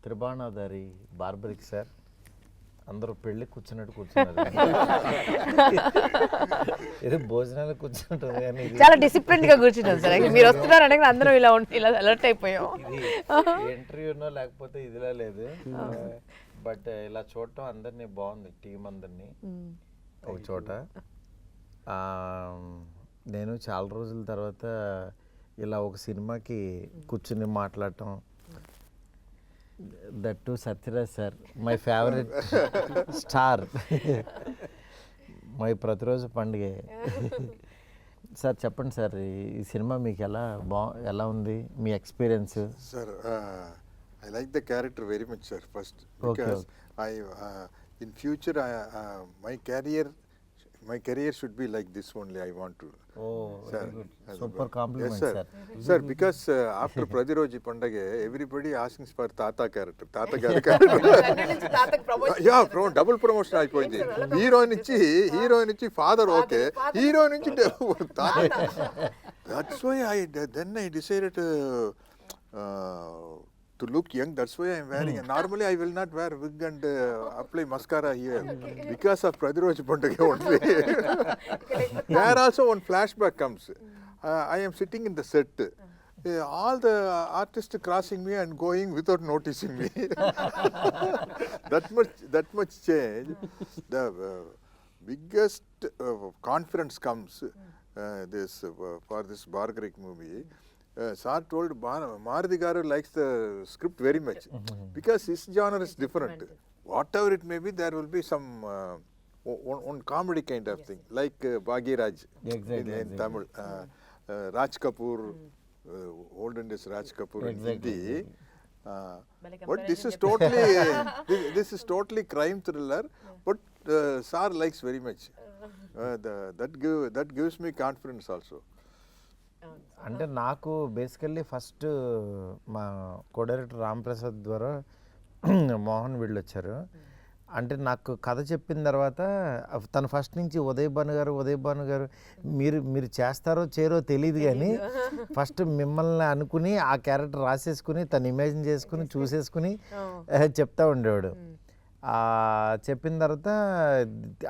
Tribanadhari barbaric sir అందరూ పెళ్ళి కూర్చున్నట్టు కూర్చున్నారు. ఏదో భోజనాలు కూర్చుంటుంది కానీ చాలా డిసిప్లిన్ గా కూర్చున్నాం సార్. మీరు వస్తున్నారు అంటే అందరం ఇలా అలర్ట్ అయిపోయాం. ఇంటర్వ్యూనో లేకపోతే ఇదిలా లేదు. బట్ ఇలా చూడటం అందరినీ బాగుంది, టీం అందరినీ ఒక చోట. నేను చాలా రోజుల తర్వాత ఇలా ఒక సినిమాకి కూర్చుని మాట్లాడటం, that too Sathyaraj sir, my favourite star, my Prathi Roju Pandage. Sir చెప్పండి సార్, ఈ సినిమా మీకు ఎలా ఉంది, మీ experience? Sir I like the character very much sir. First because I in future my career should be like this only. I want to. Oh, sir, super compliment, yes, sir. Sir, because after Pradiroji Pandage, everybody asking for Tata character. Tata character. Yeah, double promotion అయిపోయింది. Hero నుంచి father okay, hero నుంచి తాత. That's why I decided to look young. That's why I'm wearing. Normally I will not wear wig and apply mascara here because of Pradiroji Pandage only. There also one flashback comes. I am sitting in the set. All the artists crossing me and going without noticing me. that much change. The biggest confidence comes for this Bargarik movie. Sir told Maruti Garu likes the script very much because his genre is different. Whatever it may be, there will be some one comedy kind of thing, like Bhagiraj in Tamil, Raj Kapoor, olden days Raj Kapoor in Hindi. But this is totally crime thriller. But Sir likes very much. That gives me confidence also. అంటే నాకు basically first మా co director Ram Prasad ద్వారా మోహన్ వీళ్ళు వచ్చారు. అంటే నాకు కథ చెప్పిన తర్వాత తను ఫస్ట్ నుంచి ఉదయ్ భాను గారు మీరు చేస్తారో చేయరో తెలియదు కానీ ఫస్ట్ మిమ్మల్ని అనుకుని ఆ క్యారెక్టర్ రాసేసుకుని తను ఇమాజిన్ చేసుకుని చూసేసుకుని చెప్తా ఉండేవాడు. చెప్పిన తర్వాత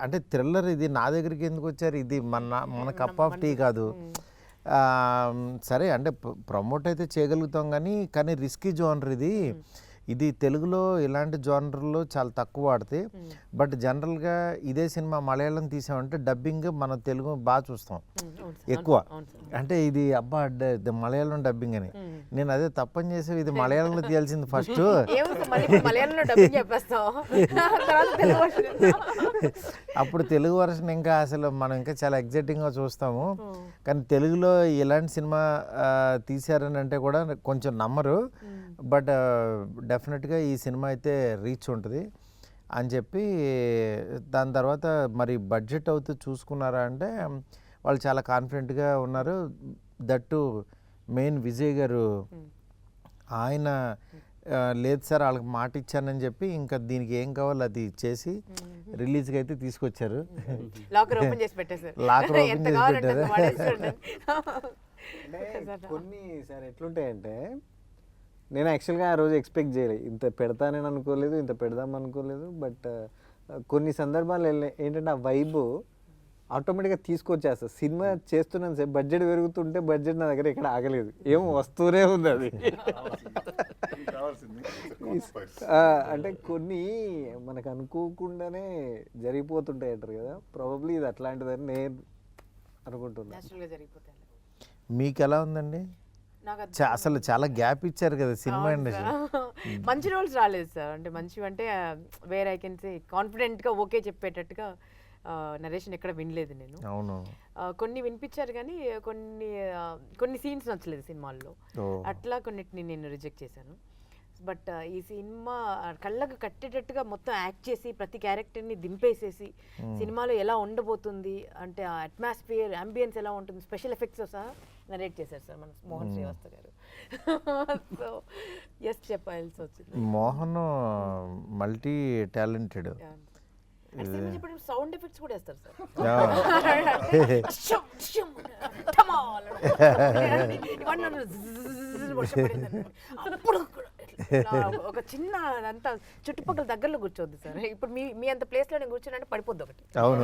అంటే థ్రిల్లర్ ఇది, నా దగ్గరికి ఎందుకు వచ్చారు, ఇది మన కప్ ఆఫ్ టీ కాదు. సరే అంటే ప్రమోట్ అయితే చేయగలుగుతాం కానీ రిస్కీ జోనర్ ఇది తెలుగులో ఇలాంటి జోనర్లో చాలా తక్కువ వాడతాయి. బట్ జనరల్గా ఇదే సినిమా మలయాళం తీసామంటే డబ్బింగ్ మన తెలుగు బాగా చూస్తాం ఎక్కువ. అంటే ఇది మలయాళం డబ్బింగ్ అని నేను అదే తప్పని చేసే, ఇది మలయాళంలో తీయాల్సింది ఫస్ట్. అప్పుడు తెలుగు వర్షన్ ఇంకా అసలు మనం ఇంకా చాలా ఎగ్జైటింగ్గా చూస్తాము. కానీ తెలుగులో ఇలాంటి సినిమా తీశారని అంటే కూడా కొంచెం నమ్మరు. బట్ డెఫినెట్గా ఈ సినిమా అయితే రీచ్ ఉంటుంది అని చెప్పి దాని తర్వాత మరి బడ్జెట్ అవుతూ చూసుకున్నారా అంటే వాళ్ళు చాలా కాన్ఫిడెంట్గా ఉన్నారు. దట్టు మెయిన్ విజయ్ గారు ఆయన లేదు సార్ వాళ్ళకి మాట ఇచ్చానని చెప్పి ఇంకా దీనికి ఏం కావాలో అది చేసి రిలీజ్కి అయితే తీసుకొచ్చారు. లాకర్ ఓపెన్ చేసి పెట్టారు. కొన్ని సార్ ఎట్లుంటాయంటే నేను యాక్చువల్గా ఆ రోజు ఎక్స్పెక్ట్ చేయలేదు, ఇంత పెడతానని అనుకోలేదు, ఇంత పెడదాం అనుకోలేదు. బట్ కొన్ని సందర్భాలు ఏంటంటే ఆ వైబ్ ఆటోమేటిక్గా తీసుకొచ్చేస్తుంది. సినిమా చేస్తున్నాను సార్, బడ్జెట్ పెరుగుతుంటే బడ్జెట్ నా దగ్గర ఇక్కడ ఆగలేదు, ఏమో వస్తూనే ఉంది అది. అంటే కొన్ని మనకు అనుకోకుండానే జరిగిపోతుంటాయి అంటారు కదా, ప్రాబబ్లీ ఇది అట్లాంటిదని నేను అనుకుంటున్నాను. మీకు ఎలా ఉందండి? అసలు చాలా గ్యాప్ ఇచ్చారు కదా సినిమా ఇండస్ట్రీ. మంచి రోల్స్ రాలేదు సార్. అంటే మంచివి అంటే వేర్ ఐ కెన్ సే కాన్ఫిడెంట్గా ఓకే చెప్పేటట్టుగా నరేషన్ ఎక్కడ వినలేదు నేను. అవును, కొన్ని వినిపించారు కానీ కొన్ని సీన్స్ నచ్చలేదు సినిమాల్లో. అట్లా కొన్నిటిని నేను రిజెక్ట్ చేశాను. బట్ ఈ సినిమా కళ్ళకు కట్టేటట్టుగా మొత్తం యాక్ట్ చేసి ప్రతి క్యారెక్టర్ని దింపేసేసి సినిమాలో ఎలా ఉండబోతుంది అంటే ఆ అట్మాస్ఫియర్ అంబియన్స్ ఎలా ఉంటుంది స్పెషల్ ఎఫెక్ట్స్ సహా నరేట్ చేశారు సార్ మన మోహన్ శ్రీవాస్తవ గారు. సో ఎస్ చెప్పాల్సి వచ్చింది. Mohan multi talented. Sound effects కూడా వేస్తారు సార్. అప్పుడు ఒక చిన్న అంతా చుట్టుపక్కల దగ్గరలో కూర్చోద్దు సార్. ఇప్పుడు మీ అంత ప్లేస్లో నేను కూర్చున్నానంటే పడిపోద్ది ఒకటి. అవును.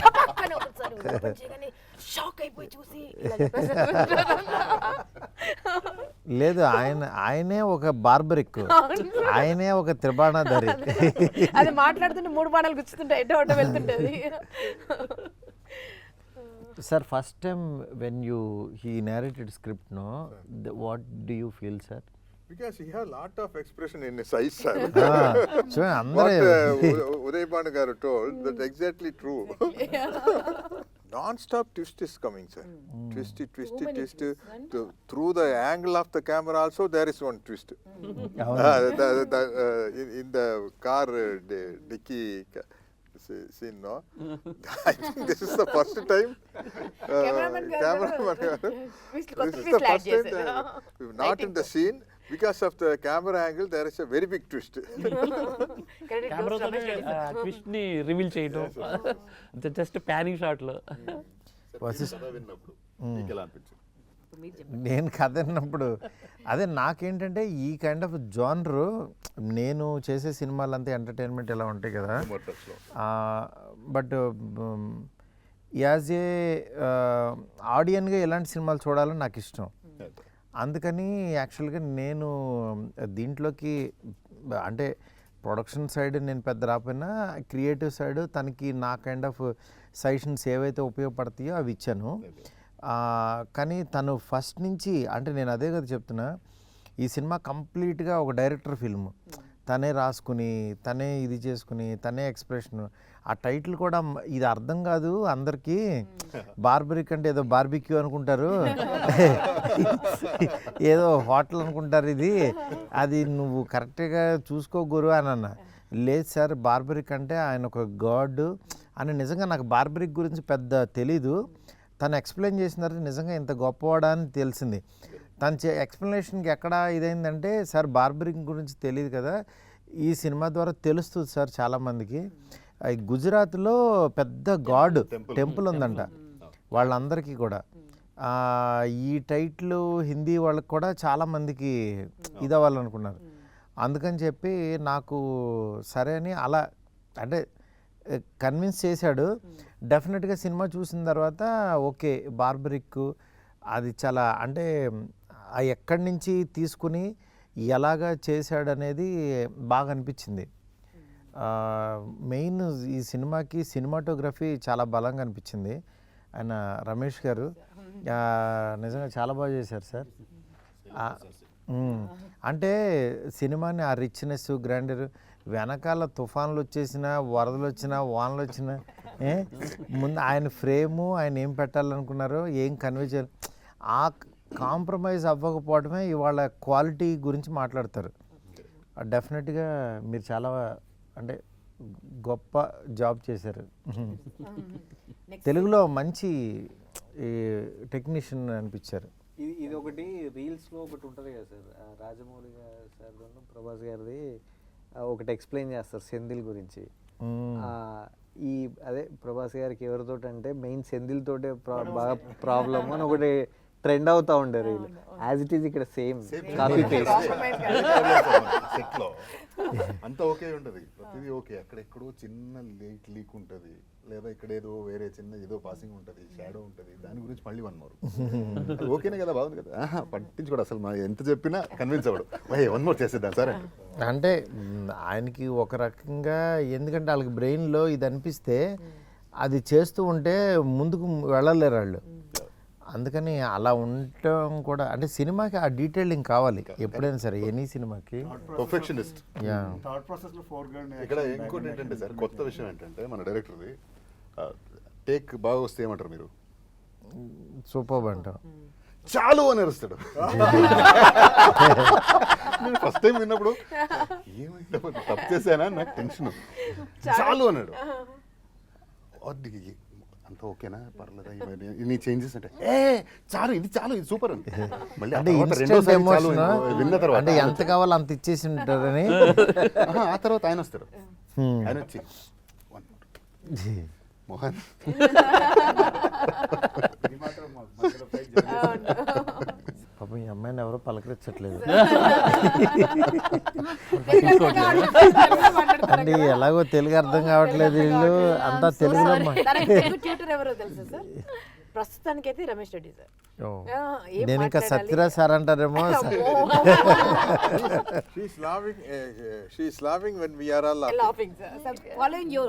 టపక్కన ఒకసారి open చేయగానే షాక్ అయిపోయి చూసి ఇలా చెప్పేసారు. లేదు, ఆయనే ఒక బార్బరిక్, ఆయనే ఒక త్రిబాణాధారి. అది మాట్లాడుతుంటే 3 బాణాలు గుచ్చుతుంటాయి, ఎటో అటో వెళ్తుంటది. Sir, first time when he narrated script, no, what do you feel, sir? Because he had a lot of expression in his eyes, sir. So, What Uday Banu garu told, that's exactly true. Non-stop twist is coming, sir. Twisty. Through the angle of the camera also, there is one twist. In the car dicky scene, no? I think this is the first time. Cameraman garu This is the first time not in the scene. Because of the camera angle, there is a very big twist. కెమెరాతోనే twist ని reveal చేయడం, just panning shot లో. నేను కథ విన్నప్పుడు అదే నాకేంటంటే ఈ కైండ్ ఆఫ్ జానర్, నేను చేసే సినిమాలంతా ఎంటర్టైన్మెంట్ ఇలా ఉంటాయి కదా, బట్ యాజ్ ఏ ఆడియన్గా ఇలాంటి సినిమాలు చూడాలని నాకు ఇష్టం. అందుకని యాక్చువల్గా నేను దీంట్లోకి అంటే ప్రొడక్షన్ సైడ్ నేను పెద్ద రాకపోయినా క్రియేటివ్ సైడ్ తనకి నా కైండ్ ఆఫ్ సజెషన్స్ ఏవైతే ఉపయోగపడతాయో అవి ఇచ్చాను. కానీ తను ఫస్ట్ నుంచి అంటే నేను అదే కదా చెప్తున్నా, ఈ సినిమా కంప్లీట్గా ఒక డైరెక్టర్ ఫిల్మ్. తనే రాసుకుని, తనే ఇది చేసుకుని, తనే ఎక్స్ప్రెషన్. ఆ టైటిల్ కూడా ఇది అర్థం కాదు అందరికీ, బార్బరిక్ అంటే ఏదో బార్బిక్యూ అనుకుంటారు, ఏదో హోటల్ అనుకుంటారు, అది నువ్వు కరెక్ట్గా చూసుకో గురు అని అన్న. లేదు సార్, బార్బరిక్ అంటే ఆయన ఒక గాడ్ అని. నిజంగా నాకు బార్బరిక్ గురించి పెద్ద తెలీదు, తను ఎక్స్ప్లెయిన్ చేసిన తర్వాత నిజంగా ఇంత గొప్పవాడా అని తెలిసింది. తన ఎక్స్ప్లెనేషన్కి ఎక్కడ ఇదైందంటే, సార్ బార్బరిక్ గురించి తెలియదు కదా, ఈ సినిమా ద్వారా తెలుస్తుంది సార్ చాలామందికి. గుజరాత్లో పెద్ద గాడ్ టెంపుల్ ఉందంట వాళ్ళందరికీ కూడా. ఈ టైటిల్ హిందీ వాళ్ళకి కూడా చాలామందికి ఇది అవ్వాలనుకున్నారు. అందుకని చెప్పి నాకు సరే అని అలా అంటే కన్విన్స్ చేశాడు. డెఫినెట్గా సినిమా చూసిన తర్వాత ఓకే, బార్బరిక్ అది చాలా అంటే ఎక్కడి నుంచి తీసుకుని ఎలాగా చేశాడనేది బాగా అనిపించింది. మెయిన్ ఈ సినిమాకి సినిమాటోగ్రఫీ చాలా బలంగా అనిపించింది. ఆయన రమేష్ గారు నిజంగా చాలా బాగా చేశారు సార్. అంటే సినిమాని ఆ రిచ్నెస్, గ్రాండర్, వెనకాల తుఫాన్లు వచ్చేసినా, వరదలు వచ్చినా, వానలు వచ్చినా ముందు ఆయన ఫ్రేము, ఆయన ఏం పెట్టాలనుకున్నారో, ఏం కన్వే చేయాలి, ఆ కాంప్రమైజ్ అవ్వకపోవడమే ఇవాళ క్వాలిటీ గురించి మాట్లాడతారు. డెఫినెట్గా మీరు చాలా అంటే గొప్ప జాబ్ చేశారు. తెలుగులో మంచి టెక్నీషియన్ అనిపించారు. ఇది ఒకటి రీల్స్లో ఒకటి ఉంటుంది కదా సార్, రాజమౌళి సార్ ప్రభాస్ గారిది ఒకటి ఎక్స్ప్లెయిన్ చేస్తారు సెంధిల్ గురించి. ఈ అదే ప్రభాస్ గారికి ఎవరితో అంటే మెయిన్ సెంధిల్ తోటే బాగా ప్రాబ్లమ్ అని ఒకటి ట్రెండ్ అవుతా ఉండే రీల్. యాజ్ ఇట్ ఈస్ ఇక్కడ సేమ్ కాపీ పేస్ట్. సెట్లో అంతా ఓకే ఉంటుంది, ప్రతిదీ ఓకే. అక్కడెక్కడో చిన్న లీక్ ఉంటుంది, లేదా ఇక్కడ ఏదో వేరే చిన్న ఏదో పాసింగ్ ఉంటుంది, షాడో ఉంటుంది, దాని గురించి మళ్ళీ 1 more. ఓకేనే కదా, బాగుంది కదా, పట్టించుకోడు అసలు. మా ఎంత చెప్పినా కన్విన్స్ అవ్వడు, 1 more చేసేద్దాం సార్ అంటే ఆయనకి ఒక రకంగా, ఎందుకంటే వాళ్ళకి బ్రెయిన్లో ఇది అనిపిస్తే అది చేస్తూ ఉంటే ముందుకు వెళ్ళలేరు వాళ్ళు. అందుకని అలా ఉండటం కూడా అంటే సినిమాకి ఆ డీటెయిలింగ్ కావాలి ఎప్పుడైనా సరే, ఎనీ సినిమాకి పర్ఫెక్షనిస్ట్. థాట్ ప్రాసెస్ లో ఫోర్గ్రౌండ్. ఇక్కడ ఇంకోటి ఏంటంటే సార్, కొత్త విషయం ఏంటంటే మన డైరెక్టర్ది టేక్ బాగా వస్తే ఏమంటారు మీరు? సూపర్ అంటాం. చాలు అని అరుస్తాడు. నేను ఫస్ట్ టైం విన్నప్పుడు ఏమైందో తప్పు చేశానా నాకు టెన్షన్. చాలు అన్నాడు. అంత ఓకేనా, పర్లేదా, నీ చేంజెస్ అంటే చాలు, ఇది చాలు, ఇది సూపర్ అని. మళ్ళీ అంటే ఇన్స్టెంట్ ఎమోషన్, అంటే ఎంత కావాలో అంత ఇచ్చేసి ఉంటారని. ఆ తర్వాత ఆయన వస్తాడు, ఆయన వచ్చి మోహన్ పాపం ఈ అమ్మాయిని ఎవరో పలకరించట్లేదు అంటే ఎలాగో తెలుగు అర్థం కావట్లేదు వీళ్ళు అంతా తెలుగులో ట్యూటర్ ఎవరో తెలుసా సార్? ప్రస్తుతానికైతే రమేష్ రెడ్డి సార్. నేను ఇంకా సత్యరాజ్ సార్ అంటారేమో She's laughing when we are all laughing. Laughing sir. Following you.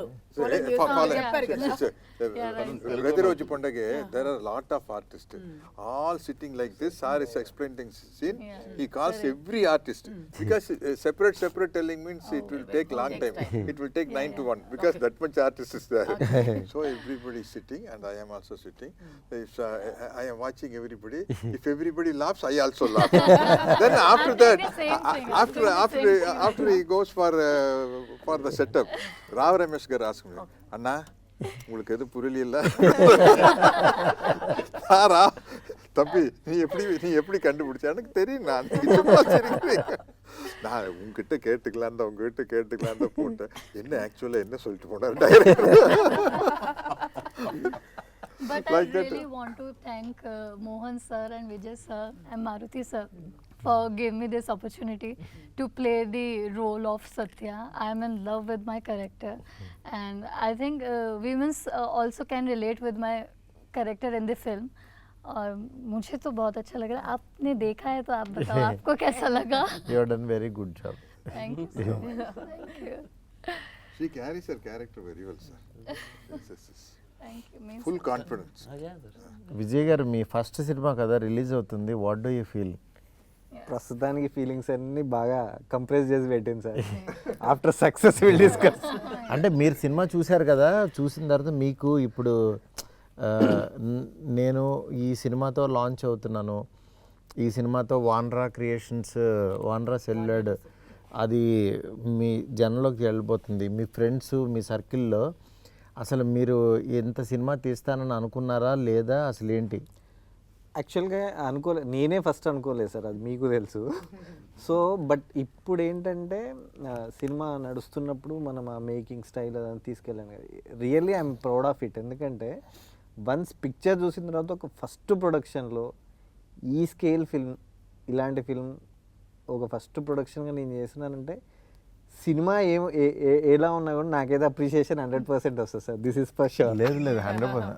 Radiroji Pandage, there are a lot of artists, all sitting like this. Sir is explaining scene. He calls every artist because separate telling means it will take long time. It will take 9 to 1 because that much artist is there. So everybody is sitting and I am also sitting. If I am watching everybody. If everybody laughs, I also laugh. Then after that, after he goes for the setup, Rao Ramesh gar asked me, Anna, உங்களுக்கு எது புரியல சாரா தம்பி நீ எப்படி கண்டுபிடிச்ச? எனக்கு தெரியும், நான் உங்ககிட்ட கேட்டுக்கலாம் தான் போட்டேன். என்ன ஆக்சுவலா என்ன சொல்லிட்டு போனார் director. But I really want to thank Mohan sir and Vijay sir and Maruti sir for giving me this opportunity to play the role of Satya. I am in love with my character and I think women also can relate with my character in the film. और मुझे तो बहुत अच्छा लग रहा है. आपने देखा है तो आप बताओ आपको कैसा लगा? You have done very good job. Thank you so much. Thank you. She carries her character very well, sir. Yes. Thank you. Means Full confidence. Vijay గారు మీ ఫస్ట్ సినిమా కదా రిలీజ్ అవుతుంది, వాట్ డూ యూ ఫీల్? ప్రస్తుతానికి feelings అన్ని బాగా compress చేసి పెట్టింది sir. After success will discuss. అంటే మీరు సినిమా చూశారు కదా, చూసిన తర్వాత మీకు ఇప్పుడు నేను ఈ సినిమాతో లాంచ్ అవుతున్నాను, ఈ సినిమాతో వాన్రా క్రియేషన్స్, వాన్రా సెల్యులాయిడ్ అది మీ జనంలోకి వెళ్ళిపోతుంది, మీ ఫ్రెండ్స్ మీ సర్కిల్లో అసలు మీరు ఎంత సినిమా తీస్తానని అనుకున్నారా లేదా అసలు ఏంటి? యాక్చువల్గా నేనే ఫస్ట్ అనుకోలేదు సార్, అది మీకు తెలుసు. సో బట్ ఇప్పుడు ఏంటంటే సినిమా నడుస్తున్నప్పుడు మనం ఆ మేకింగ్ స్టైల్ అదంతా తీసుకెళ్ళాను కదా, really I'm proud of it. ఎందుకంటే వన్స్ పిక్చర్ చూసిన తర్వాత ఒక ఫస్ట్ ప్రొడక్షన్లో ఈ స్కేల్ ఫిల్మ్, ఇలాంటి ఫిల్మ్ ఒక ఫస్ట్ ప్రొడక్షన్గా నేను చేసినానంటే సినిమా ఎలా ఉన్నా కూడా నాకైతే అప్రిషియేషన్ 100% వస్తుంది sir. This is for sure. లేదు 100%.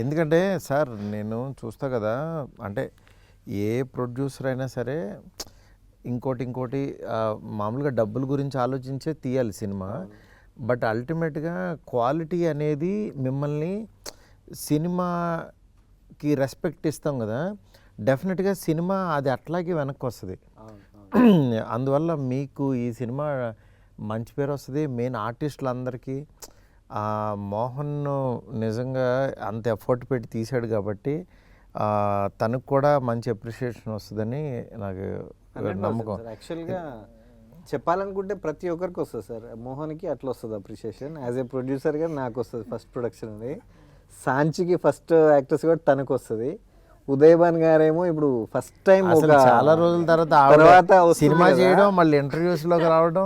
ఎందుకంటే సార్ నేను చూస్తా కదా, అంటే ఏ ప్రొడ్యూసర్ అయినా సరే ఇంకోటి మామూలుగా డబ్బుల గురించి ఆలోచించే తీయాలి సినిమా. బట్ అల్టిమేట్గా క్వాలిటీ అనేది మిమ్మల్ని సినిమాకి రెస్పెక్ట్ ఇస్తాం కదా, డెఫినెట్గా సినిమా అది అట్లాగే వెనక్కి వస్తుంది. అందువల్ల మీకు ఈ సినిమా మంచి పేరు వస్తుంది. మెయిన్ ఆర్టిస్టులందరికీ మోహన్ నిజంగా అంత ఎఫర్ట్ పెట్టి తీశాడు కాబట్టి తనకు కూడా మంచి అప్రిషియేషన్ వస్తుందని నాకు నమ్మకం. యాక్చువల్గా చెప్పాలనుకుంటే ప్రతి ఒక్కరికి వస్తుంది సార్. మోహన్కి అట్లా వస్తుంది అప్రిషియేషన్, యాజ్ ఏ ప్రొడ్యూసర్గా నాకు వస్తుంది ఫస్ట్ ప్రొడక్షన్ అది. సాంచికి ఫస్ట్ యాక్టర్స్ కూడా తనకు వస్తుంది. ఉదయభాన్ గారేమో ఇప్పుడు ఫస్ట్ టైం చాలా రోజుల తర్వాత సినిమా చేయడం, మళ్ళీ ఇంటర్వ్యూస్ లోకి రావడం.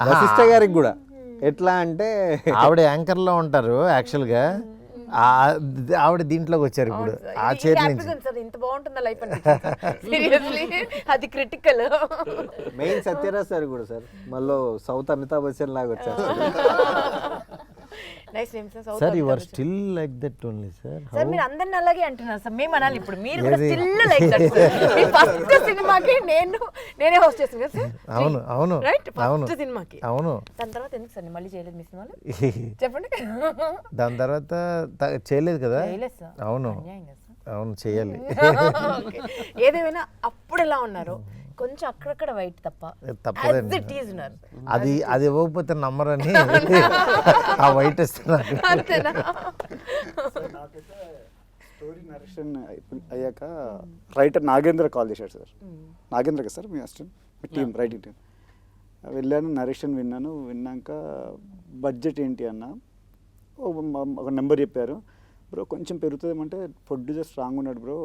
వశిష్ఠ గారికి కూడా ఎట్లా అంటే ఆవిడ యాంకర్ లో ఉంటారు యాక్చువల్గా, ఆవిడ దీంట్లోకి వచ్చారు ఇప్పుడు ఆ చైర్ నుంచి. ఇంత బాగుంటుందా లైఫ్ సీరియస్లీ, అది క్రిటికల్. మెయిన్ సత్యరాజ్ సార్ కూడా సార్ మళ్ళీ సౌత్ అమితాబ్ బచ్చన్ లాగా వచ్చారు. Sir you are still like that only sir. Sir మీరు అందరిని అలాగే అంటున్నారు సార్, మేము అనాలి ఇప్పుడు మీరు కూడా still like that sir. Me first సినిమాకి నేనే హోస్ట్ చేశాను కదా సార్. అవును రైట్, ఫస్ట్ సినిమాకి. అవును. దాని తర్వాత ఎందుకు సార్ మళ్ళీ చేయలేదు మీ సినిమాలో చెప్పండి? దాని తర్వాత చేయలేదు కదా. అవును చేయాలి. ఏదేమైనా అప్పుడు ఎలా ఉన్నారు, కొంచెం అక్కడక్కడ వైట్ తప్పదండి. అది ఇవ్వకపోతే నమ్మరని ఆ వైట్ ఇస్తున్నారు. స్టోరీ నరేషన్ అయ్యాక రైటర్ నాగేంద్ర కాల్ చేశాడు సార్. నాగేంద్ర కదా సార్ మీ అసిస్టెంట్, మీ టీం రైటింగ్ టీం. వెళ్ళాను, నరేషన్ విన్నాక బడ్జెట్ ఏంటి అన్న ఒక నెంబర్ చెప్పారు. బ్రో కొంచెం పెరుగుతుందేమంటే ప్రొడ్యూసర్ స్ట్రాంగ్ ఉన్నాడు బ్రో,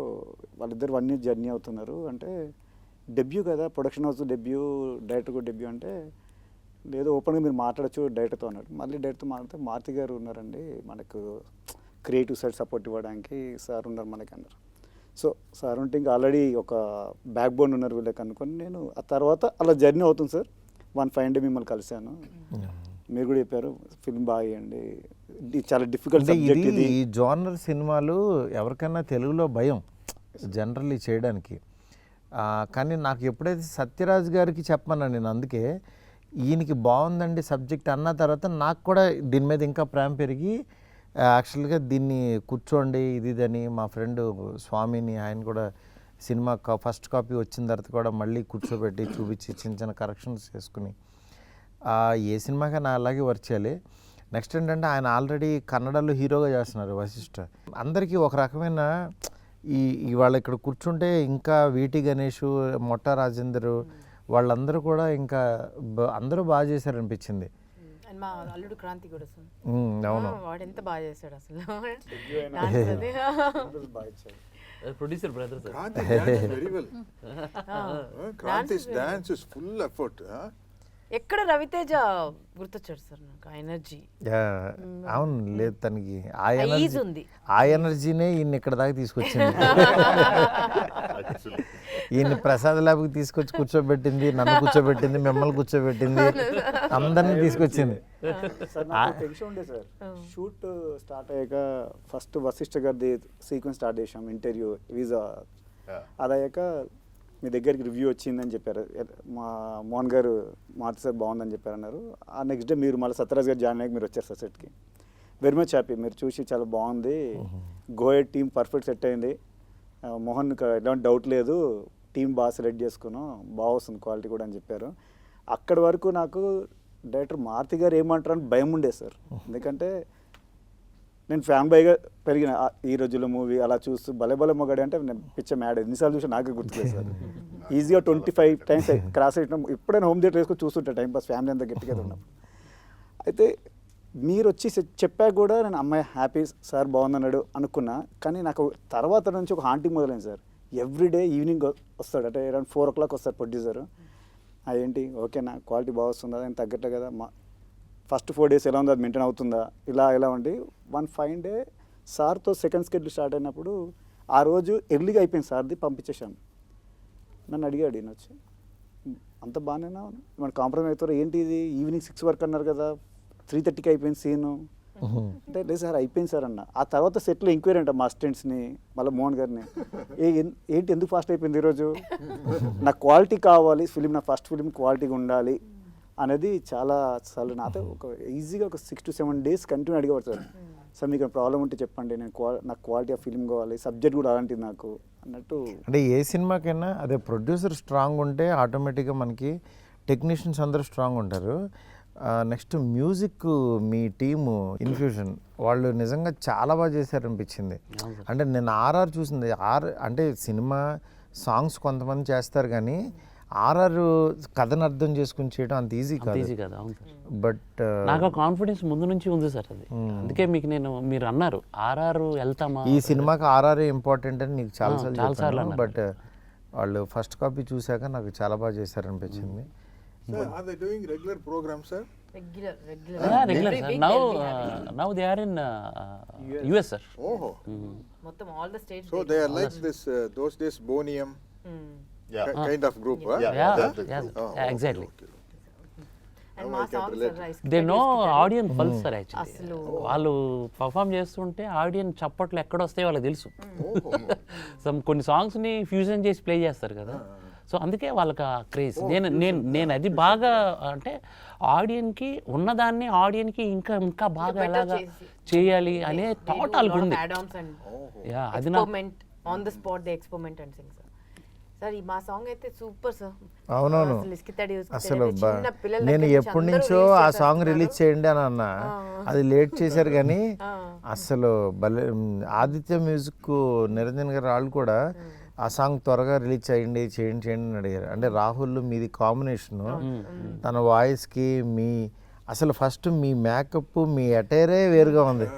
వాళ్ళిద్దరు 1 year జర్నీ అవుతున్నారు అంటే, డెబ్యూ కదా ప్రొడక్షన్ హౌస్ డెబ్యూ, డైరెక్టర్ కూడా డెబ్యూ అంటే, లేదు ఓపెన్గా మీరు మాట్లాడచ్చు డైరెక్టర్తో అన్నాడు. మళ్ళీ డైరెక్టర్తో మాట్లాడితే మారుతి గారు ఉన్నారండి, మనకు క్రియేటివ్ సైడ్ సపోర్ట్ ఇవ్వడానికి సార్ ఉన్నారు మనకి అన్నారు. సో సార్ ఉంటే ఇంకా ఆల్రెడీ ఒక బ్యాక్ బోన్ ఉన్నారు వీళ్ళకి అనుకొని నేను ఆ తర్వాత అలా జర్నీ అవుతుంది సార్. 1 ఫైన్ డే మిమ్మల్ని కలిశాను, మీరు కూడా చెప్పారు ఫిల్మ్ బాగా చేయండి, ఇది చాలా డిఫికల్ట్ అంటే సబ్జెక్ట్ ఇది ఇది. ఈ జోనర్ సినిమాలు ఎవరికైనా తెలుగులో భయం జనరల్లీ చేయడానికి. కానీ నాకు ఎప్పుడైతే సత్యరాజ్ గారికి చెప్పమన్నా నేను, అందుకే ఈయనకి బాగుందండి సబ్జెక్ట్ అన్న తర్వాత నాకు కూడా దీని మీద ఇంకా ప్రేమ పెరిగి యాక్చువల్గా దీన్ని కూర్చోండి ఇది ఇదని మా ఫ్రెండ్ స్వామిని ఆయన కూడా సినిమా ఫస్ట్ కాపీ వచ్చిన తర్వాత కూడా మళ్ళీ కూర్చోబెట్టి చూపించి చిన్న చిన్న కరెక్షన్స్ చేసుకుని ఏ సినిమాకైనా అలాగే వర్క్ చేయాలి. నెక్స్ట్ ఏంటంటే ఆయన ఆల్రెడీ కన్నడలో హీరోగా చేస్తున్నారు వశిష్ఠ. అందరికీ ఒక రకమైన ఇవాళ ఇక్కడ కూర్చుంటే ఇంకా వీటి గణేష్, మొట్ట రాజేందర్ వాళ్ళందరూ కూడా ఇంకా అందరూ బాగా చేశారనిపించింది. అండ్ మా అల్లుడు క్రాంతి కూడా సార్, అవును వాడు ఎంత బాగా చేస్తాడు అసలు. Producer brother sir. Kranti dances very well. Kranti's dance is full effort. ఎక్కడ రవితేజ గుర్తొచ్చాడు సార్ నాకు, ఆ ఎనర్జీ. అవును లేదు తనకి ఈజ్ ఉంది. ఆ ఎనర్జీనే ఈయన ఇక్కడ దాకా తీసుకొచ్చింది. ఈయన ప్రసాద్ ల్యాబ్కి తీసుకొచ్చి కూర్చోబెట్టింది, నన్ను కూర్చోబెట్టింది, మిమ్మల్ని కూర్చోబెట్టింది, అందరినీ తీసుకొచ్చింది. సార్ నాకు టెన్షన్ ఉండే సార్, షూట్ స్టార్ట్ అయ్యాక ఫస్ట్ వశిష్ఠ గారిది సీక్వెన్స్ స్టార్ట్ చేసాం, ఇంటర్వ్యూ వీజా. అది అయ్యాక మీ దగ్గరికి రివ్యూ వచ్చిందని చెప్పారు, మా మోహన్ గారు మారుతి సార్ బాగుందని చెప్పారు అన్నారు. ఆ నెక్స్ట్ డే మీరు మళ్ళీ సత్యరాజ్ గారు జాయిన్ అయ్యాక మీరు వచ్చారు సార్ సెట్కి. వెరీ మచ్ హ్యాపీ, మీరు చూసి చాలా బాగుంది, గోయెడ్ టీం పర్ఫెక్ట్ సెట్ అయింది, మోహన్ ఎలాంటి డౌట్ లేదు, టీం బాగా సెలెక్ట్ చేసుకున్నాం, బాగా వస్తుంది క్వాలిటీ కూడా అని చెప్పారు. అక్కడి వరకు నాకు డైరెక్టర్ మారుతి గారు ఏమంటారు అని భయం ఉండే సార్, ఎందుకంటే నేను ఫ్యాన్ బాయ్గా పెరిగిన ఈ రోజుల్లో మూవీ అలా చూస్తూ భలే భలే మొగాడే అంటే నేను పిచ్చ మ్యాడ్ ఎన్నిసార్లు చూసి నాకే గుర్తులేదు సార్. ఈజీగా 25 టైమ్స్ క్రాస్ అయినా ఎప్పుడైనా హోమ్ థియేటర్ వేసుకొని చూస్తుంటా టైం పాస్, ఫ్యామిలీ అంతా గట్టిగా ఉన్నప్పుడు. అయితే మీరు వచ్చి చెప్పాక కూడా నేను అమ్మాయి హ్యాపీ సార్ బాగుందన్నాడు అనుకున్నా, కానీ నాకు తర్వాత నుంచి ఒక హాంటింగ్ మొదలైంది సార్. ఎవ్రీడే ఈవినింగ్ వస్తాడు, అంటే అరౌండ్ 4 o'clock వస్తాడు ప్రొడ్యూసర్. ఏంటి ఓకేనా, క్వాలిటీ బాగా వస్తుందా, దానికి తగ్గట్టే కదా, మా ఫస్ట్ 4 days ఎలా ఉందో అది మెయింటైన్ అవుతుందా, ఇలా ఉండి 1 fine day సార్తో సెకండ్ స్కెడ్యూల్ స్టార్ట్ అయినప్పుడు ఆ రోజు ఎర్లీగా అయిపోయింది సార్ది, పంపించేశాను. నన్ను అడిగాడు ఈయన వచ్చి, అంత బాగానేనా మన కాంప్రమైజ్ అవుతారు ఏంటి, ఇది ఈవినింగ్ 6 వరకు అన్నారు కదా, 3:30కి అయిపోయింది సీను అంటే, లేదు సార్ అయిపోయింది సార్ అన్న. ఆ తర్వాత సెట్లో ఎంక్వైరీ అంట మా అసిస్టెంట్స్ని, మళ్ళీ మోహన్ గారిని, ఏంటి ఎందుకు ఫాస్ట్ అయిపోయింది ఈరోజు, నాకు క్వాలిటీ కావాలి ఫిలిం, నా ఫస్ట్ ఫిలిం క్వాలిటీగా ఉండాలి అనేది చాలా సార్లు నాతో ఒక ఈజీగా ఒక 6 to 7 days కంటిన్యూ అడిగేవాడు సార్. సార్ మీకు ప్రాబ్లం ఉంటే చెప్పండి, నేను నాకు క్వాలిటీ ఆఫ్ ఫిల్మ్ కావాలి, సబ్జెక్ట్ కూడా అలాంటిది నాకు అన్నట్టు. అంటే ఏ సినిమాకైనా అదే ప్రొడ్యూసర్ స్ట్రాంగ్ ఉంటే ఆటోమేటిక్గా మనకి టెక్నీషియన్స్ అందరూ స్ట్రాంగ్ ఉంటారు. నెక్స్ట్ మ్యూజిక్ మీ టీము ఇన్ఫ్యూజన్ వాళ్ళు నిజంగా చాలా బాగా చేశారనిపించింది. అంటే నేను ఆర్ఆర్ చూసింది, అంటే సినిమా సాంగ్స్ కొంతమంది చేస్తారు కానీ ఆర్ఆర్ కథను అర్థం చేసుకుని చేయడం అంత ఈజీ కాదు. అవును సార్. బట్ నాకు ఆ కాన్ఫిడెన్స్ ముందు నుంచి ఉంది సార్, అది అందుకే మీకు మీరు అన్నారు ఆర్ఆర్ వెళ్తామా, ఈ సినిమాకి ఆర్ఆర్ ఇంపార్టెంట్ అని నీకు చాలాసార్లు చాలాసార్లు చెప్పాను. బట్ వాళ్ళు ఫస్ట్ కాపీ చూశాక నాకు చాలా బాగా చేశారనిపించింది. Sir, are they doing regular programs, sir? Regular regular sir. Now they are in US sir. Oh, మొత్తం all the states. so they are like this, those days Bonium kind of group, huh? Exactly. And మా songs rise they know audience pulse sir. Actually వాళ్ళు perform చేస్తుంటే audience చప్పట్లు ఎక్కడ వస్తాయో వాళ్ళకి తెలుసు. కొన్ని సాంగ్స్ని ఫ్యూజన్ చేసి ప్లే చేస్తారు కదా, సో అందుకే వాళ్ళకి ఆ క్రేజ్. నేను అది బాగా అంటే ఆడియన్కి ఉన్నదాన్ని ఆడియన్కి ఇంకా బాగా ఎలాగా చేయాలి అనే థాట్ వాళ్ళకి ఉంది. అది నా on the spot they experiment and Singh sir. Sir ఈ మా సాంగ్ అయితే సూపర్ సార్. అవునవును అసలు నేను ఎప్పటి నుంచో ఆ సాంగ్ రిలీజ్ చేయండి అని అన్నా, అది లేట్ చేశారు కానీ అసలు భలే. ఆదిత్య మ్యూజిక్ నిరంజన్ గారు వాళ్ళు కూడా ఆ సాంగ్ త్వరగా రిలీజ్ చేయండి అని అడిగారు. అంటే రాహుల్ మీది కాంబినేషను, తన వాయిస్కి మీ అసలు ఫస్ట్ మీ మేకప్ మీ అటైరే వేరుగా ఉంది.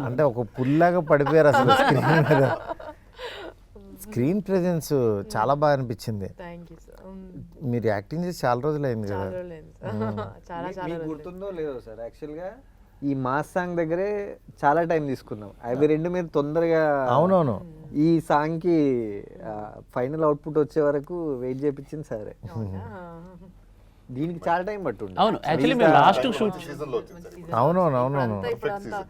అంటే ఒక పుల్లాగా పడిపోయారు అసలు స్క్రీన్ మీద. స్క్రీన్ ప్రెజెన్స్ చాలా బాగా అనిపించింది. మీరు యాక్టింగ్ చేసి చాలా రోజులు అయింది కదా. చాలా మీకు గుర్తుందో లేదో సార్, యాక్చువల్గా ఈ మాస్ సాంగ్ దగ్గరే చాలా టైం తీసుకున్నాం. అవి రెండు మీరు తొందరగా అవునవును. ఈ సాంగ్కి ఫైనల్ అవుట్పుట్ వచ్చే వరకు వెయిట్ చేయించింది సరే. దీనికి చాలా టైం పట్టుండే. అవును, యాక్చువల్లీ మేము లాస్ట్ షూట్ సీజన్లో వచ్చింది సార్. అవునవును అవునవును. అంతా ఇప్పుడు అంతా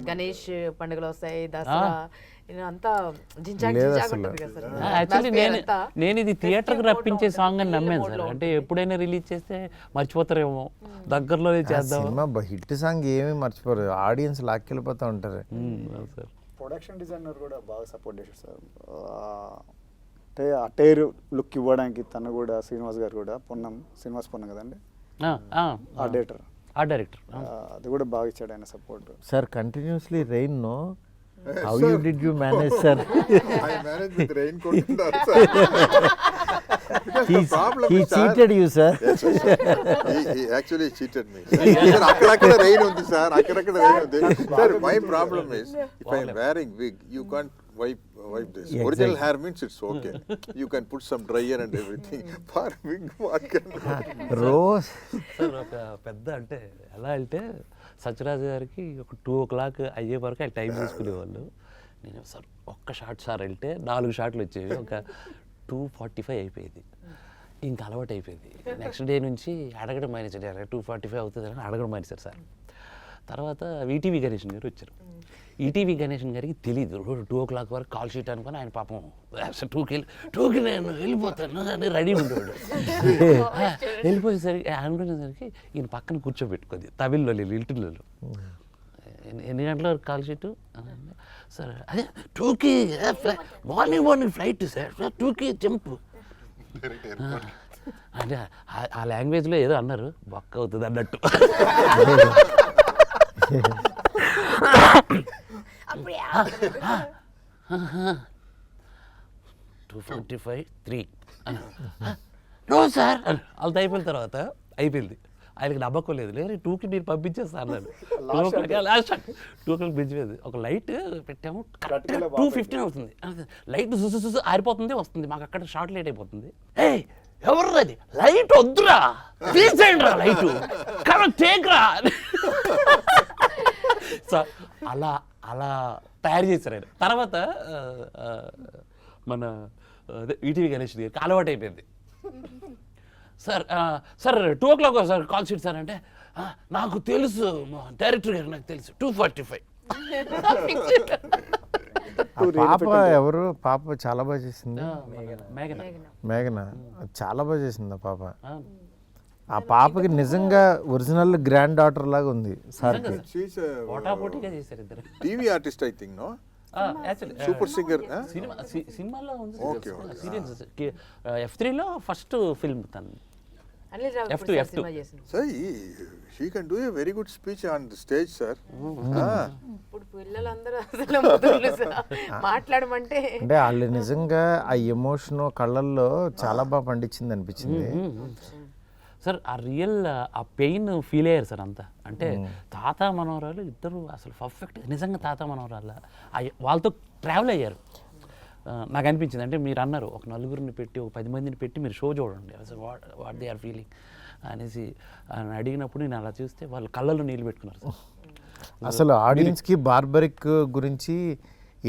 గణేష్ పండుగలు వస్తాయి, దసరా అంతా జింజాక్ జింజాక్ ఉంటుంది కదా సార్. యాక్చువల్లీ నేను ఇది థియేటర్కి రప్పించే సాంగ్ అని నమ్మాను సార్. అంటే ఎప్పుడైనా రిలీజ్ చేస్తే మర్చిపోతారేమో, దగ్గరలోనే చేద్దాం. సినిమా హిట్ సాంగ్ ఏమీ మర్చిపోరు, ఆడియన్స్ లాక్కెళ్ళిపోతూ ఉంటారు. సార్ ప్రొడక్షన్ డిజైనర్ కూడా బాగా సపోర్ట్ చేశారు సార్. అంటే ఆ టైర్ లుక్ ఇవ్వడానికి తను కూడా, శ్రీనివాస్ గారు కూడా, శ్రీనివాస్ పొన్నం కదండి ఆ డైరెక్టర్, ఆ డైరెక్టర్ అది కూడా బాగా ఇచ్చాడు ఆయన support. Sir continuously rain no, how you did you manage sir? I managed with raincoat and all, sir. Because the problem He is, sir, cheated you, sir. Yes, yes, sir. He actually cheated me. Sir, అక్కడక్కడ rain ఉంది sir, అక్కడక్కడ rain ఉంది. Sir, my problem is, if I am wearing wig, you can't wipe this. Original hair means it's okay. You can put some dryer and everything. For wig, what can rose sir ఒక పెద్ద అంటే ఎలా అంటే సత్యరాజు గారికి ఒక 2 o'clock అయ్యే వరకు ఆయన టైం తీసుకునేవాళ్ళు. నేను సార్ ఒక్క షాట్ సార్ వెళ్తే 4 షాట్లు వచ్చేవి, ఒక 2:45 అయిపోయేది. ఇంకా అలవాటు అయిపోయింది. నెక్స్ట్ డే నుంచి అడగడం మానేసాడు, 2:45 అవుతుంది అని అడగడం మానేశారు సార్. తర్వాత ఈటీవీ గణేషన్ గారు వచ్చారు. ఈటీవీ గణేషన్ గారికి తెలియదు 2 o'clock వరకు కాల్ షీట్ అనుకుని ఆయన పాపం 2కి నేను వెళ్ళిపోతాను అని రెడీ ఉండేవాడు. వెళ్ళిపోయేసరికి అనుకునేసరికి ఈయన పక్కన కూర్చోబెట్టుకుంది తమిళ్లో లిటిల్లో. ఎన్ని గంటల వరకు కాల్ షీటు సార్? అదే 2కి మార్నింగ్ ఫ్లైట్ సార్, 2కి జంప్ అంటే ఆ లాంగ్వేజ్లో ఏదో అన్నారు, బొక్క అవుతుంది అన్నట్టు. 2:45 3 నో సార్ వాళ్ళతో అయిపోయిన తర్వాత అయిపోయింది. ఆయనకి నమ్మకం లేదు, లేదు 2కి మీరు పంపించేస్తా అన్నాను. 2 o'clock పెంచిపోయింది. ఒక లైట్ పెట్టాము, కరెక్ట్ 2:15 అవుతుంది. లైట్ చూసి ఆరిపోతుంది, వస్తుంది మాకు అక్కడ షార్ట్ లేట్ అయిపోతుంది. ఎవర్రది లైట్ వద్దురా, తీసేయండి రా లైట్, కరెక్ట్ టేక్రా. సో అలా అలా తయారు చేశారు ఆయన. తర్వాత మన ఈటీవీ గణేష్ గారికి అలవాటు అయిపోయింది. Sir 2 o'clock sir call sheet sir అంటే, నాకు తెలుసు డైరెక్టర్ గారు, నాకు తెలుసు 2:45. పాప ఎవరు? పాప చాలా బాగా చేసింది, మేఘన చాలా బాగా చేసింది ఆ పాప. ఆ పాపకి నిజంగా ఒరిజినల్ గ్రాండ్ డాటర్ లాగా ఉంది సార్. she's a పోటాపోటీగా చేశారు ఇద్దరు. TV artist, I think, no? Super singer. సినిమాలో ఉంది, Okay, సీరియల్స్. F3లో ఫస్ట్ ఫిల్మ్ తను. అనిల్ రావు F2, ఇప్పుడు F2. సినిమా చేసింది. Sir, she can do a very good speech on the stage, sir. ఇప్పుడు పిల్లలందరూ అసలు ముదురులు సార్, మాట్లాడమంటే అంటే వాళ్ళు నిజంగా ఆ ఎమోషన్ కళ్ళల్లో చాలా బాగా పండించింది అనిపించింది సార్. ఆ రియల్ ఆ పెయిన్ ఫీల్ అయ్యారు సార్ అంతా. అంటే తాత మనవరాలు ఇద్దరు అసలు పర్ఫెక్ట్, నిజంగా తాత మనవరాల వాళ్ళతో ట్రావెల్ అయ్యారు. నాకు అనిపించింది, అంటే మీరు అన్నారు ఒక 4 పెట్టి, ఒక 10 మందిని పెట్టి మీరు షో చూడండి అసలు వాట్ దే ఆర్ ఫీలింగ్ అనేసి అని అడిగినప్పుడు నేను అలా చూస్తే వాళ్ళు కళ్ళల్లో నీళ్ళు పెట్టుకున్నారు సార్. అసలు ఆడియన్స్కి బార్బరిక్ గురించి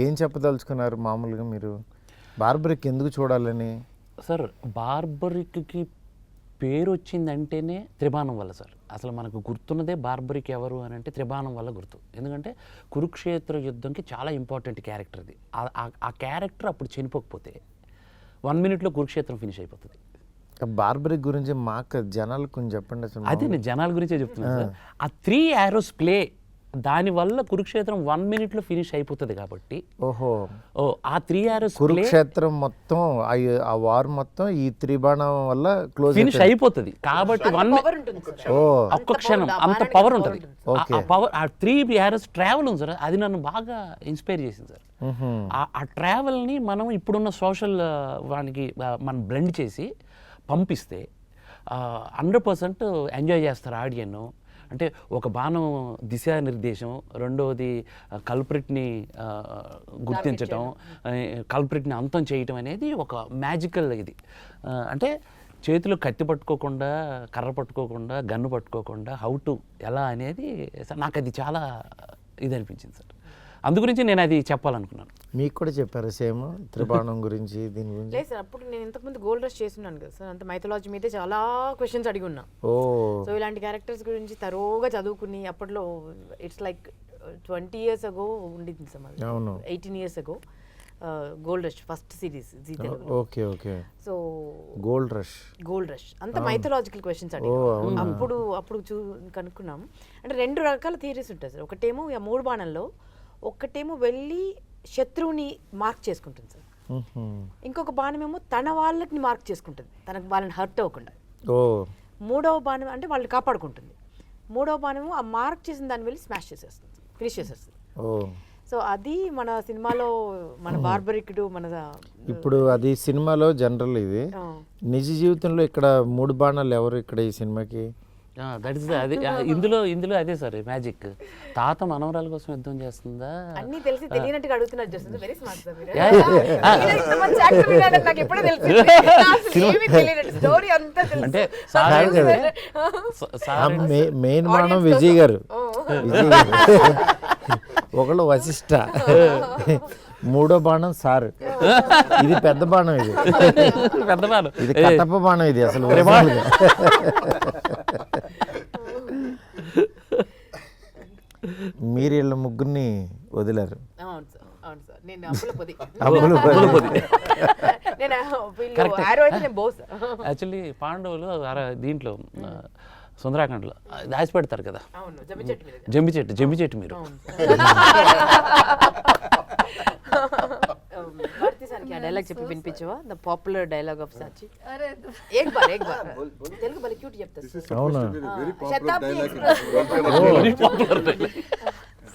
ఏం చెప్పదలుచుకున్నారు? మామూలుగా మీరు బార్బరిక్ ఎందుకు చూడాలని? సార్ బార్బరిక్కి పేరు వచ్చిందంటేనే త్రిబాణం వల్ల సార్. అసలు మనకు గుర్తున్నదే బార్బరిక్ ఎవరు అని అంటే త్రిబాణం వల్ల గుర్తు. ఎందుకంటే కురుక్షేత్ర యుద్ధంకి చాలా ఇంపార్టెంట్ క్యారెక్టర్ అది. ఆ క్యారెక్టర్ అప్పుడు చనిపోకపోతే 1 minute కురుక్షేత్రం ఫినిష్ అయిపోతుంది. బార్బరిక్ గురించి మాకు జనాలకు కొంచెం చెప్పండి అసలు. అదే నేను జనాల గురించే చెప్తున్నాను సార్. ఆ 3 arrows ప్లే దానివల్ల కురుక్షేత్రం 1 minute ఫినిష్ అయిపోతుంది కాబట్టి. ఓహో, ఆ 3 arrows కురుక్షేత్రం మొత్తం ఆ వార్ మొత్తం ఈ త్రిబాణం వల్ల క్లోజ్ ఫినిష్ అయిపోతుంది కాబట్టి ఒక్క క్షణం అంత పవర్ ఉంటుంది. ఆ పవర్, ఆ 3 arrows ట్రావెల్ ఉంది సార్, అది నన్ను బాగా ఇన్స్పైర్ చేసింది సార్. ఆ ట్రావెల్ని మనం ఇప్పుడున్న సోషల్ వానికి మనం బ్లెండ్ చేసి పంపిస్తే 100% ఎంజాయ్ చేస్తారు ఆడియన్. అంటే ఒక బాణం దిశానిర్దేశం, రెండవది కల్ప్రిట్ని గుర్తించటం, కల్ప్రిట్ని అంతం చేయటం అనేది ఒక మ్యాజికల్ ఇది. అంటే చేతిలో కత్తి పట్టుకోకుండా, కర్ర పట్టుకోకుండా, గన్ను పట్టుకోకుండా హౌ టు ఎలా అనేది నాకు అది చాలా ఇది అనిపించింది సార్. అందు గురించి నేను అది చెప్పాలనుకున్నాను. మీకు కూడా చెప్పారు సేమ్ త్రిబాణం గురించి దీని గురించి? లేదు సార్, అప్పుడు నేను ఇంతకుముందు గోల్డ్ రష్ చేస్తున్నాను కదా సార్, అంత మైథాలజీ మీదే చాలా క్వశ్చన్స్ అడిగి ఉన్నా. ఓ సో ఇలాంటి క్యారెక్టర్స్ గురించి తరోగా చదువుకుని అప్పట్లో ఇట్స్ లైక్ 20 years ago ఉండింది సార్ మాది, అవును. 18 years ago gold rush first series Zee Telugu. Okay okay. So gold rush అంత మైథలాజికల్ క్వశ్చన్స్ అడిగి అప్పుడు కనుక్కున్నాం. అంటే 2 రకాల థియరీస్ ఉంటాయి సార్. ఒకటేమో ఆ 3 బాణంలో ఒకటేమో వెళ్ళి శత్రువుని మార్క్ చేసుకుంటుంది సార్, ఇంకొక బాణమేమో తన వాళ్ళని మార్క్ చేసుకుంటుంది, తనకు వాళ్ళని హర్ట్ అవ్వకుండా. ఓ మూడవ బాణం అంటే వాళ్ళని కాపాడుకుంటుంది. మూడవ బాణమేమో ఆ మార్క్ చేసిన దాన్ని వెళ్ళి స్మాష్ చేసేస్తుంది, ఫినిష్ చేసేస్తుంది. ఓ సో అది మన సినిమాలో మన బార్బరిక్డు మన ఇప్పుడు అది సినిమాలో జనరల్, ఇది నిజ జీవితంలో ఇక్కడ 3 బాణాలు ఎవరు ఇక్కడ ఈ సినిమాకి? దట్ ఇస్ అది ఇందులో అదే సార్ మ్యాజిక్. తాత మనవరాల కోసం యుద్ధం చేస్తుందా అన్ని తెలిసి తెలియనట్టుగా అడుగుతున్నారు. జస్ట్ వెరీ స్మార్ట్ సార్ మీరు. Yeah, yeah. ఇంత మంచి యాక్టర్ ఉన్నాడని నాకు ఎప్పుడూ తెలిసింది. అసలు ఏమీ తెలియనట్టు స్టోరీ అంతా తెలుసు. అంటే మెయిన్ బాణం విజయ్ గారు, విజయ్ గారు. ఒకళ్ళు వశిష్ట, 3వ బాణం సార్. ఇది పెద్ద బాణం, ఇది పెద్ద బాణం, ఇది కట్టప్ప బాణం, ఇది అసలు మీరు వీళ్ళ ముగ్గురిని వదిలారు. అవును సార్, అవును సార్. నేను అప్పుల పొది. నేను ఆరో అయితే నేను బోస్. యాక్చువల్లీ పాండవులు దీంట్లో సుందరాఖండ్లో దాచి పెడతారు కదా, అవును, జమ్మి చెట్టు మీరు. भारती सर क्या डायलॉग చెప్పి వినిపించవా? The popular dialogue of Sachi. अरे एक बार తెలుగు బలి క్యూట్ చెప్తారు. అవునా? శతాబ్ది ఎక్స్ప్రెస్.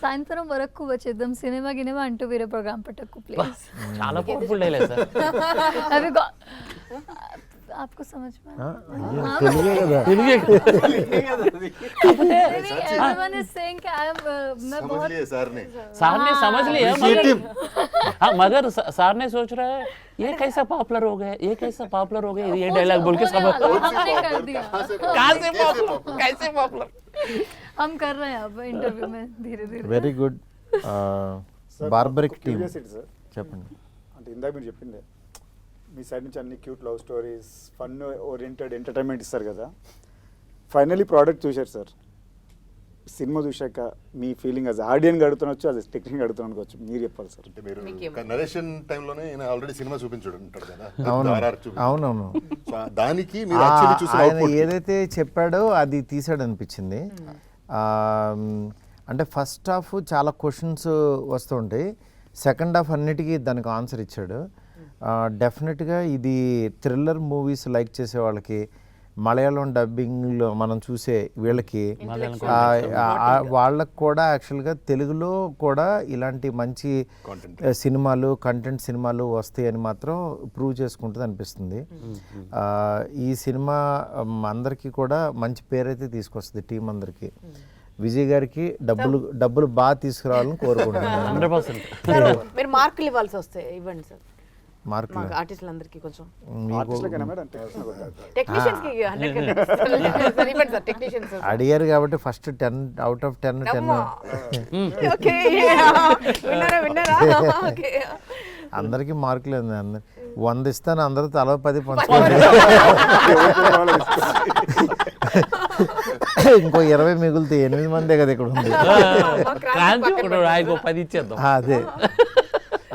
సాయంత్రం వరకు వచ్చేద్దాం సినిమా గినిమా అంటూ వేరే ప్రోగ్రామ్ పెట్టకు ప్లీజ్. చాలా పవర్ఫుల్ డైలాగ్ సార్. अभी आपको समझ में తెలుగే కదా. everyone is saying कि I am मैं बहुत सर ने समझ लिया मगर सर ने सोच रहा है ये कैसा पॉपुलर हो गया, ये डायलॉग बोल के सब हमने कर दिया. कहाँ से पॉपुलर, कैसे पॉपुलर हम कर रहे हैं अब इंटरव्यू में धीरे धीरे. Very good. Barbaric team curiosity sir, చెప్పండి. అంటే ఇందాక మీరు చెప్పిందే మీ సైడ్ నుంచి అన్ని cute love stories, fun oriented entertainment ఇస్తారు కదా. ఫైనలీ ప్రోడక్ట్ చూశారు సార్, సినిమా చూశాక మీ ఫీలింగ్ అది ఆడియన్ అడుగుతున్నచ్చు, అది టెక్నిక్ అడుగుతున్నచ్చు, మీరు చెప్పాలి సార్. అంటే మీరు నరేషన్ టైంలోనే ఆల్రెడీ సినిమా చూపించాడు ఉంటాడు కదా. అవునవును. దానికి మీరు యాక్చువల్లీ చూసిన ఆయన ఏదైతే చెప్పాడో అది తీసాడు అనిపించింది. అంటే ఫస్ట్ హాఫ్ చాలా క్వశ్చన్స్ వస్తుంటాయి, సెకండ్ హాఫ్ అన్నిటికీ దానికి ఆన్సర్ ఇచ్చాడు. డెఫినెట్గా ఇది థ్రిల్లర్ మూవీస్ లైక్ చేసే వాళ్ళకి, మలయాళం డబ్బింగ్లో మనం చూసే వీళ్ళకి, వాళ్ళకు కూడా యాక్చువల్గా తెలుగులో కూడా ఇలాంటి మంచి సినిమాలు, కంటెంట్ సినిమాలు వస్తాయని మాత్రం ప్రూవ్ చేసుకుంటుంది అనిపిస్తుంది. ఈ సినిమా అందరికీ కూడా మంచి పేరైతే తీసుకొస్తుంది టీం అందరికీ. విజయ్ గారికి డబ్బులు బాగా తీసుకురావాలని కోరుకుంటున్నాను. 100%. మీరు మార్కులు ఇవ్వాల్సి వస్తాయి, ఇవ్వండి సార్ మార్కులు ఆర్టిస్టులందరికీ. కొంచెం అడిగారు కాబట్టి ఫస్ట్ 10 out of 10 అందరికీ మార్కులు. 100 ఇస్తాను, అందరూ తల 10 పంచుకోండి, ఇంకో 20 మిగులుతాయి. 8 మందే కదా ఇక్కడ ఉంది. అదే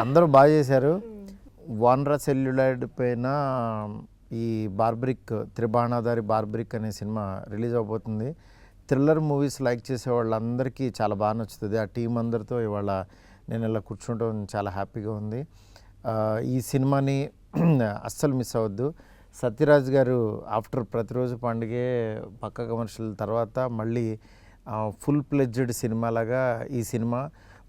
అందరూ బాగా చేశారు. వానరా సెల్యులాయిడ్ పైన ఈ బార్బరిక్, త్రిబాణాధారి బార్బరిక్ అనే సినిమా రిలీజ్ అవబోతుంది. థ్రిల్లర్ మూవీస్ లైక్ చేసే వాళ్ళందరికీ చాలా బాగా నచ్చుతుంది. ఆ టీం అందరితో ఇవాళ నేను ఇలా కూర్చుంటాం చాలా హ్యాపీగా ఉంది. ఈ సినిమాని అస్సలు మిస్ అవ్వద్దు. సత్యరాజ్ గారు ఆఫ్టర్ ప్రతిరోజు పండుగే పక్క కమర్షియల్ తర్వాత మళ్ళీ ఫుల్ ప్లెడ్జ్డ్ సినిమాలాగా ఈ సినిమా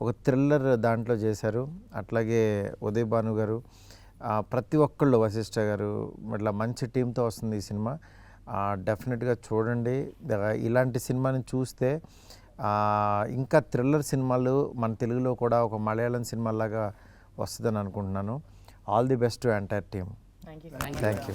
ఒక థ్రిల్లర్ దాంట్లో చేశారు. అట్లాగే ఉదయ్ భాను గారు, ప్రతి ఒక్కళ్ళు, వశిష్ఠ గారు, ఇట్లా మంచి టీంతో వస్తుంది ఈ సినిమా. డెఫినెట్గా చూడండి. ఇలాంటి సినిమాని చూస్తే ఇంకా థ్రిల్లర్ సినిమాలు మన తెలుగులో కూడా ఒక మలయాళం సినిమాలాగా వస్తుందని అనుకుంటున్నాను. All the best to entire team. Thank you.